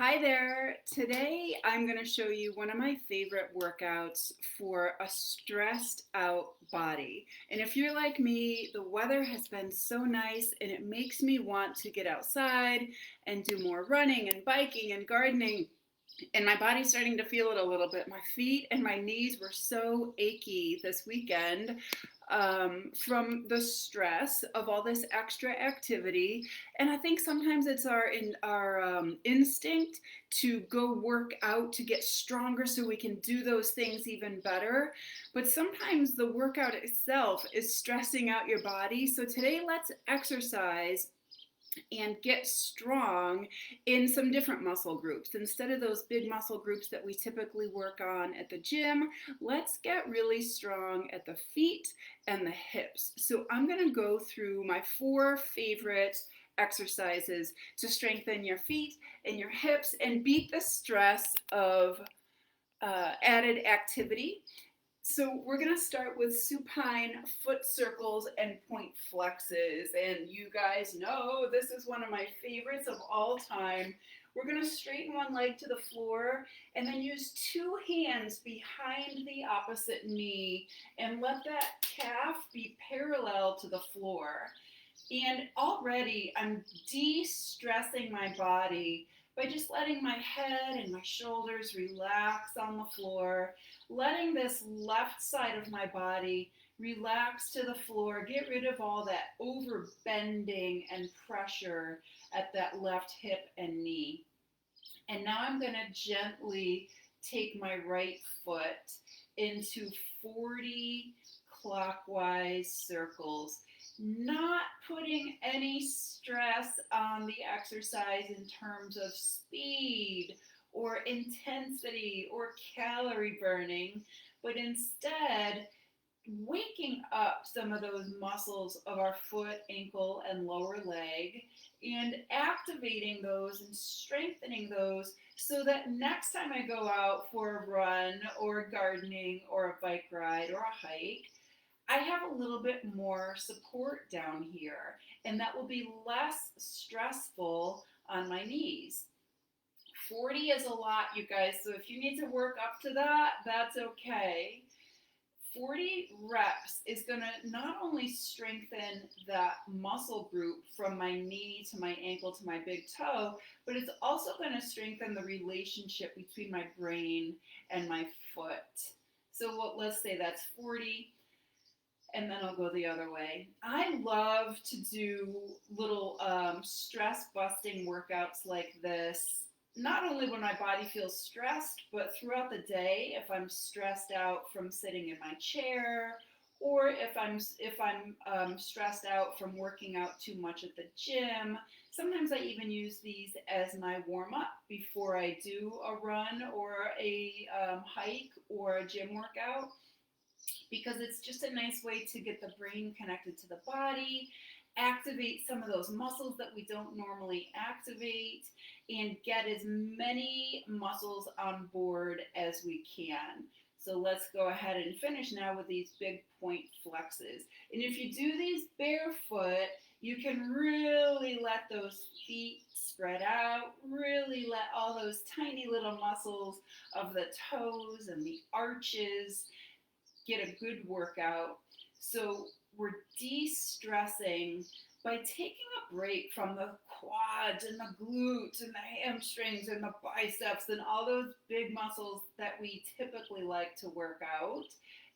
Hi there. Today I'm going to show you one of my favorite workouts for a stressed out body. And if you're like me, the weather has been so nice and it makes me want to get outside and do more running and biking and gardening. And my body's starting to feel it a little bit. My feet and my knees were so achy this weekend from the stress of all this extra activity. And I think sometimes it's our instinct to go work out to get stronger so we can do those things even better. But sometimes the workout itself is stressing out your body. So today, let's exercise and get strong in some different muscle groups. Instead of those big muscle groups that we typically work on at the gym, let's get really strong at the feet and the hips. So I'm going to go through my 4 favorite exercises to strengthen your feet and your hips and beat the stress of added activity. So we're going to start with supine foot circles and point flexes. And you guys know this is one of my favorites of all time. We're going to straighten one leg to the floor and then use 2 hands behind the opposite knee and let that calf be parallel to the floor. And already I'm de-stressing my body by just letting my head and my shoulders relax on the floor, letting this left side of my body relax to the floor, get rid of all that overbending and pressure at that left hip and knee. And now I'm going to gently take my right foot into 40 clockwise circles, not putting any stress on the exercise in terms of speed or intensity or calorie burning, but instead waking up some of those muscles of our foot, ankle, and lower leg and activating those and strengthening those so that next time I go out for a run or gardening or a bike ride or a hike, I have a little bit more support down here, and that will be less stressful on my knees. 40 is a lot, you guys, so if you need to work up to that, that's okay. 40 reps is going to not only strengthen that muscle group from my knee to my ankle to my big toe, but it's also going to strengthen the relationship between my brain and my foot. So let's say that's 40, and then I'll go the other way. I love to do little stress busting workouts like this, not only when my body feels stressed, but throughout the day if I'm stressed out from sitting in my chair, or if I'm stressed out from working out too much at the gym. Sometimes I even use these as my warm up before I do a run or a hike or a gym workout, because it's just a nice way to get the brain connected to the body, activate some of those muscles that we don't normally activate, and get as many muscles on board as we can. So let's go ahead and finish now with these big point flexes. And if you do these barefoot, you can really let those feet spread out, really let all those tiny little muscles of the toes and the arches get a good workout. So we're de-stressing by taking a break from the quads and the glutes and the hamstrings and the biceps and all those big muscles that we typically like to work out,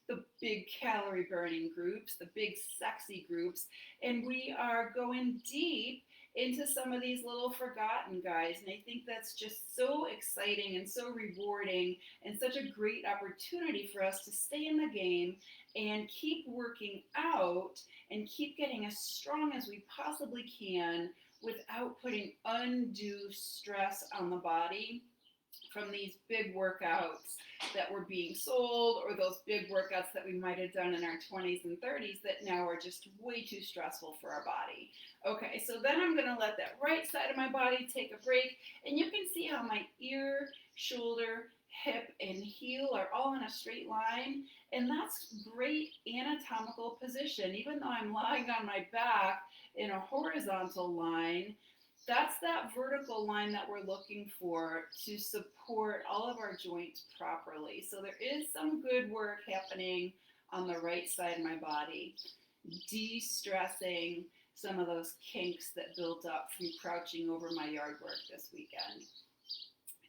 the big calorie burning groups, the big sexy groups, and we are going deep into some of these little forgotten guys. And I think that's just so exciting and so rewarding and such a great opportunity for us to stay in the game and keep working out and keep getting as strong as we possibly can without putting undue stress on the body from these big workouts that were being sold, or those big workouts that we might have done in our 20s and 30s that now are just way too stressful for our body. Okay, so then I'm going to let that right side of my body take a break, and you can see how my ear, shoulder, hip, and heel are all in a straight line, and that's great anatomical position. Even though I'm lying on my back in a horizontal line, That's that vertical line that we're looking for to support all of our joints properly. So there is some good work happening on the right side of my body, de-stressing some of those kinks that built up from crouching over my yard work this weekend.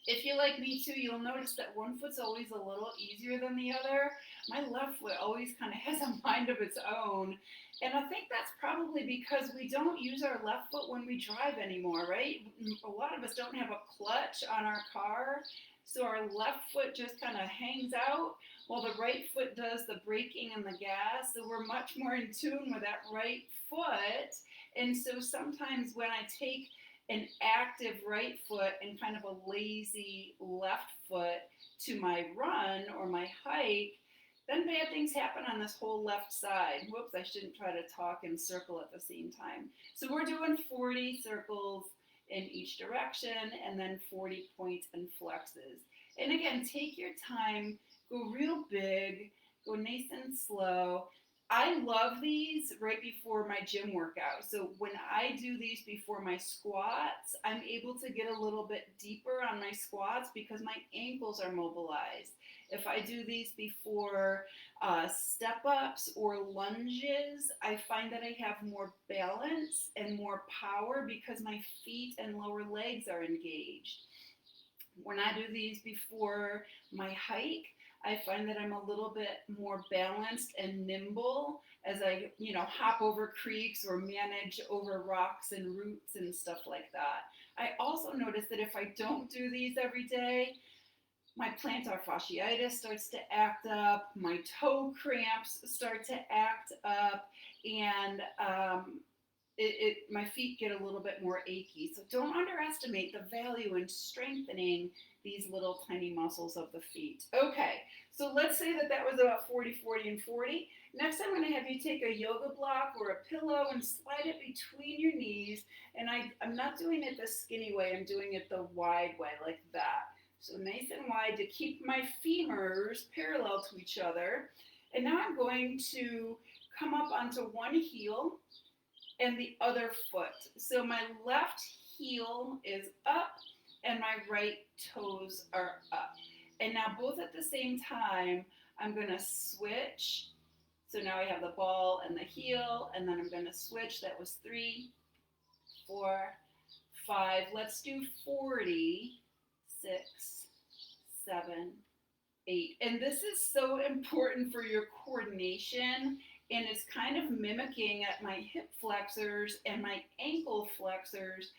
If you're like me too, you'll notice that one foot's always a little easier than the other. My left foot always kind of has a mind of its own. And I think that's probably because we don't use our left foot when we drive anymore, right? A lot of us don't have a clutch on our car. So our left foot just kind of hangs out while the right foot does the braking and the gas. So we're much more in tune with that right foot. And so sometimes when I take an active right foot and kind of a lazy left foot to my run or my hike, then bad things happen on this whole left side. Whoops, I shouldn't try to talk and circle at the same time. So we're doing 40 circles in each direction and then 40 points and flexes. And again, take your time, go real big, go nice and slow. I love these right before my gym workout. So when I do these before my squats, I'm able to get a little bit deeper on my squats because my ankles are mobilized. If I do these before step ups or lunges, I find that I have more balance and more power because my feet and lower legs are engaged. When I do these before my hike, I find that I'm a little bit more balanced and nimble as I, hop over creeks or manage over rocks and roots and stuff like that. I also notice that if I don't do these every day, my plantar fasciitis starts to act up, my toe cramps start to act up, and my feet get a little bit more achy. So don't underestimate the value in strengthening these little tiny muscles of the feet. Okay, so let's say that was about 40, 40, and 40. Next, I'm going to have you take a yoga block or a pillow and slide it between your knees. And I'm not doing it the skinny way, I'm doing it the wide way, like that. So nice and wide to keep my femurs parallel to each other. And now I'm going to come up onto one heel and the other foot. So my left heel is up and my right toes are up. And now both at the same time, I'm going to switch. So now I have the ball and the heel, and then I'm going to switch. That was 3, 4, 5. Let's do 40, 6, 7, 8. And this is so important for your coordination, and it's kind of mimicking at my hip flexors and my ankle flexors.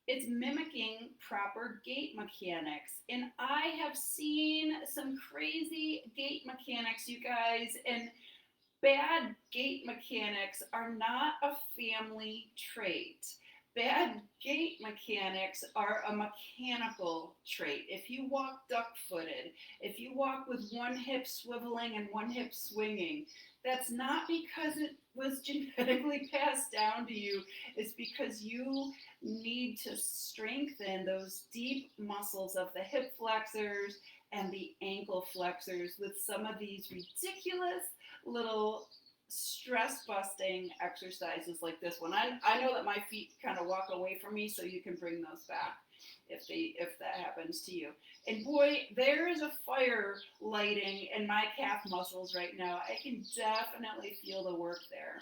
It's mimicking proper gait mechanics. And I have seen some crazy gait mechanics, you guys, and bad gait mechanics are not a family trait. Bad gait mechanics are a mechanical trait. If you walk duck-footed, if you walk with one hip swiveling and one hip swinging, that's not because it was genetically passed down to you. It's because you need to strengthen those deep muscles of the hip flexors and the ankle flexors with some of these ridiculous little stress busting exercises like this one. I know that my feet kind of walk away from me, so you can bring those back if that happens to you. And boy, there is a fire lighting in my calf muscles right now. I can definitely feel the work there.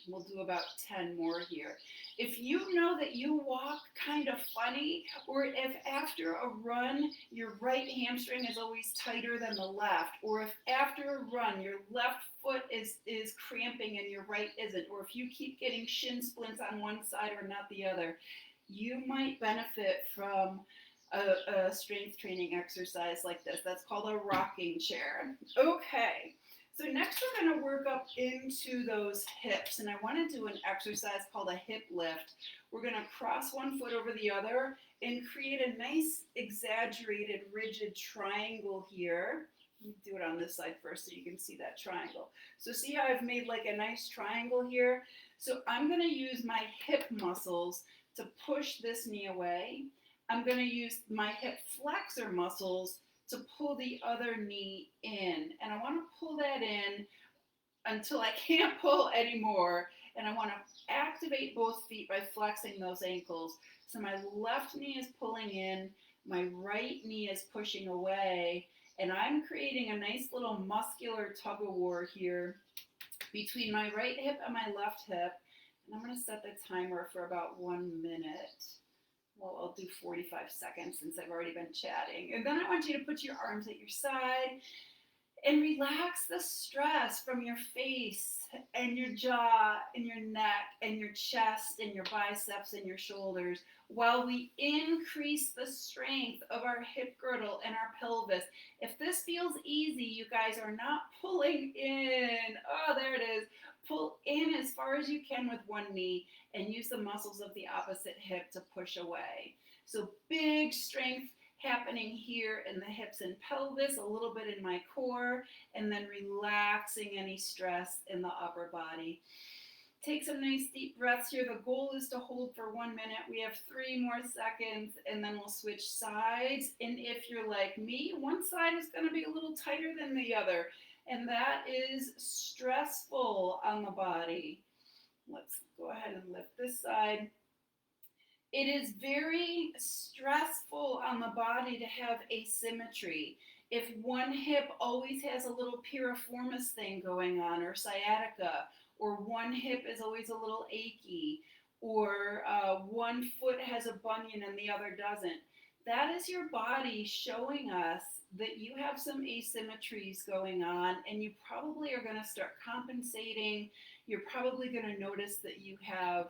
We'll do about 10 more here. If you know that you walk kind of funny, or if after a run your right hamstring is always tighter than the left, or if after a run your left foot is cramping and your right isn't, or if you keep getting shin splints on one side or not the other, you might benefit from a strength training exercise like this. That's called a rocking chair. Okay. So next we're going to work up into those hips, and I want to do an exercise called a hip lift. We're going to cross one foot over the other and create a nice exaggerated rigid triangle here. Let me do it on this side first so you can see that triangle. So see how I've made like a nice triangle here? So I'm going to use my hip muscles to push this knee away. I'm going to use my hip flexor muscles to pull the other knee in. And I want to pull that in until I can't pull anymore. And I want to activate both feet by flexing those ankles. So my left knee is pulling in, my right knee is pushing away, and I'm creating a nice little muscular tug of war here between my right hip and my left hip. And I'm going to set the timer for about 1 minute. Well, I'll do 45 seconds since I've already been chatting. And then I want you to put your arms at your side and relax the stress from your face and your jaw and your neck and your chest and your biceps and your shoulders while we increase the strength of our hip girdle and our pelvis. If this feels easy, you guys are not pulling in. Oh, there it is. Pull in as far as you can with one knee and use the muscles of the opposite hip to push away. So big strength happening here in the hips and pelvis, a little bit in my core, and then relaxing any stress in the upper body. Take some nice deep breaths here. The goal is to hold for 1 minute. We have 3 more seconds, and then we'll switch sides. And if you're like me, one side is going to be a little tighter than the other, and that is stressful on the body. Let's go ahead and lift this side. It is very stressful on the body to have asymmetry. If one hip always has a little piriformis thing going on, or sciatica, or one hip is always a little achy, or one foot has a bunion and the other doesn't, that is your body showing us that you have some asymmetries going on, and you probably are going to start compensating. You're probably going to notice that you have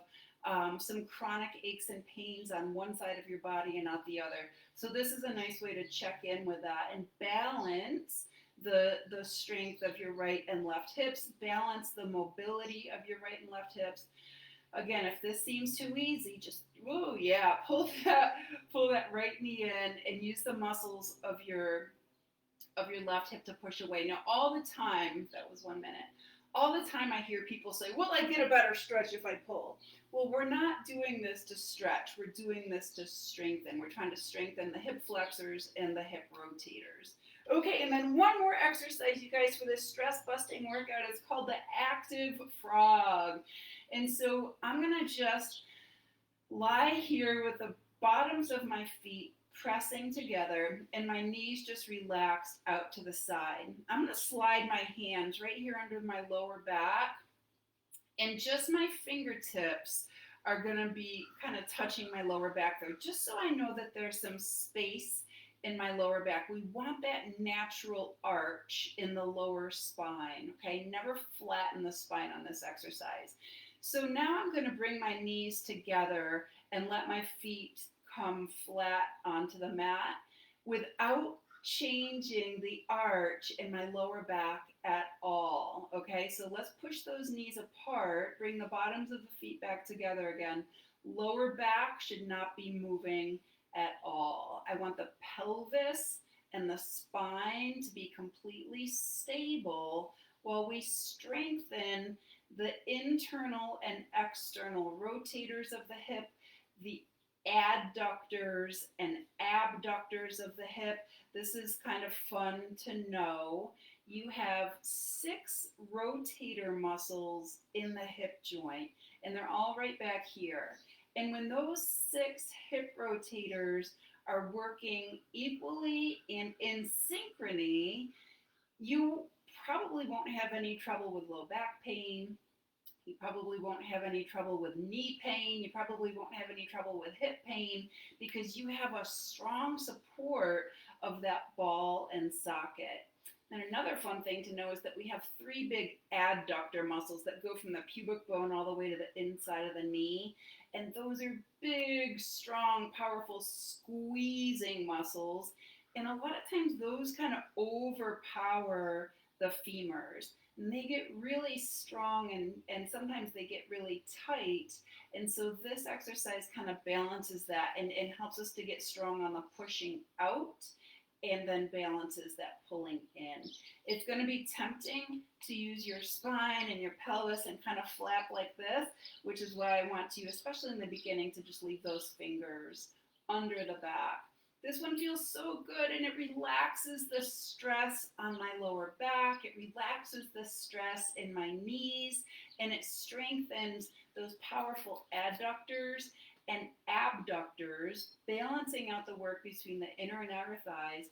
some chronic aches and pains on one side of your body and not the other. So this is a nice way to check in with that and balance the strength of your right and left hips, balance the mobility of your right and left hips. Again, if this seems too easy, just pull that right knee in and use the muscles of your left hip to push away. Now, all the time, that was 1 minute. All the time I hear people say, well, I get a better stretch if I pull. Well, we're not doing this to stretch. We're doing this to strengthen. We're trying to strengthen the hip flexors and the hip rotators. Okay, and then one more exercise, you guys, for this stress-busting workout is called the active frog. And so I'm going to just lie here with the bottoms of my feet pressing together and my knees just relaxed out to the side. I'm going to slide my hands right here under my lower back, and just my fingertips are going to be kind of touching my lower back there, just so I know that there's some space in my lower back. We want that natural arch in the lower spine, okay? Never flatten the spine on this exercise. So now I'm going to bring my knees together and let my feet come flat onto the mat without changing the arch in my lower back at all. Okay, so let's push those knees apart, bring the bottoms of the feet back together again. Lower back should not be moving at all. I want the pelvis and the spine to be completely stable while we strengthen the internal and external rotators of the hip, the adductors and abductors of the hip. This is kind of fun to know. You have 6 rotator muscles in the hip joint, and they're all right back here. And when those 6 hip rotators are working equally and in synchrony, you probably won't have any trouble with low back pain. You probably won't have any trouble with knee pain. You probably won't have any trouble with hip pain because you have a strong support of that ball and socket. And another fun thing to know is that we have 3 big adductor muscles that go from the pubic bone all the way to the inside of the knee. And those are big, strong, powerful squeezing muscles. And a lot of times those kind of overpower the femurs. And they get really strong and sometimes they get really tight. And so this exercise kind of balances that and helps us to get strong on the pushing out and then balances that pulling in. It's going to be tempting to use your spine and your pelvis and kind of flap like this, which is why I want you, especially in the beginning, to just leave those fingers under the back. This one feels so good, and it relaxes the stress on my lower back. It relaxes the stress in my knees, and it strengthens those powerful adductors and abductors, balancing out the work between the inner and outer thighs,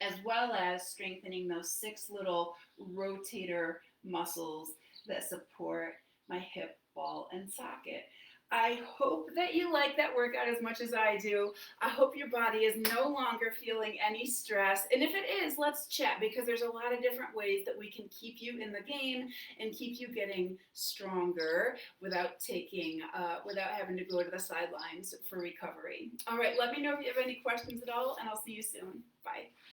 as well as strengthening those 6 little rotator muscles that support my hip, ball, and socket. I hope that you like that workout as much as I do. I hope your body is no longer feeling any stress. And if it is, let's chat, because there's a lot of different ways that we can keep you in the game and keep you getting stronger without without having to go to the sidelines for recovery. All right, let me know if you have any questions at all, and I'll see you soon. Bye.